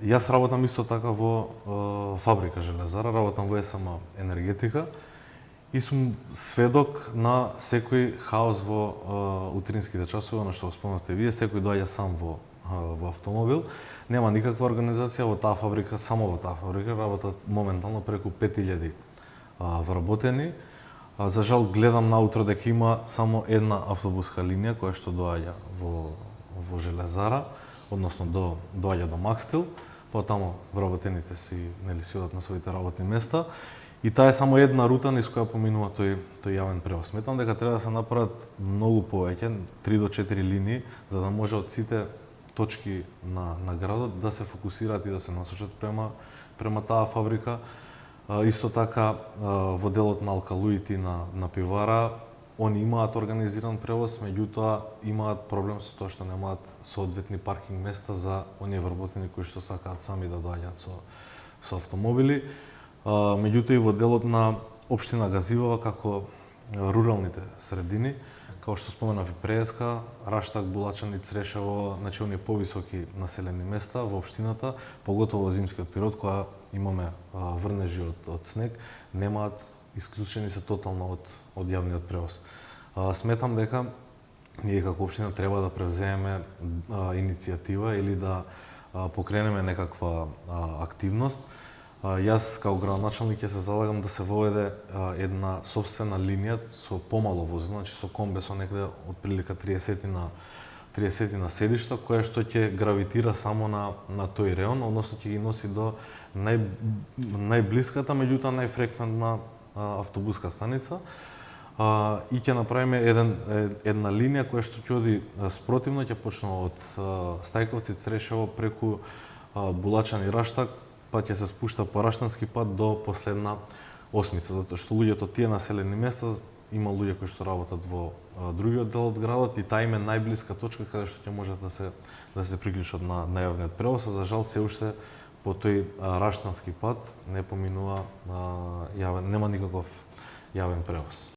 Јас работам исто така во фабрика железара, работам во СМ енергетика и сум сведок на секој хаос во утринските часови, на што го спомнавте вие, секој доаѓа сам во автомобил, нема никаква организација во таа фабрика, само во таа фабрика работат моментално преку 5000 вработени. За жал гледам наутро дека има само една автобуска линија која што доаѓа во железара, односно доаѓа до Макстил, потаму вработените си одат на своите работни места. И таа е само една рута низ која поминува тој јавен превоз. Сметам дека треба да се направат многу повеќе, 3 до 4 линии, за да може од сите точки на градот да се фокусираат и да се насочат према таа фабрика. Исто така во делот на алкалоити на пивара, они имаат организиран превоз, меѓутоа имаат проблем со тоа што немаат соодветни паркинг места за оние вработени кои што сакаат сами да доаѓаат со автомобили. Меѓутоа и во делот на општина Газивава, како руралните средини, како што споменав и преска, Раштак, Булачани, Црешево, значи оние повисоки населени места во општината, поготово во зимскиот период кога имаме врнежи од снег, немаат, исклучени се тотално од јавниот превоз. Сметам дека ние како општина треба да превземеме иницијатива или да покренеме некаква активност. Јас као градоначалник ќе се залагам да се воведе една сопствена линија со помало возила, значи со комбе со некаде од прилика 30 на седишта, која што ќе гравитира само на тој реон, односно ќе ги носи до најблиската, меѓутоа најфреквентна автобуска станица, и ќе направиме една линија која што ќе оди спротивно, ќе почнува од Стајковци, Црешево, преку Булачан и Раштак, па ќе се спушта по Раштански пат до последна осмица, затоа што луѓето тие населени места има луѓе кои што работат во другиот дел од градот и таа им е најблиска точка каде што ќе можат да се приклучат на јавниот превоз, за жал се уште по тој Раштански пат не поминува нема никаков јавен превоз.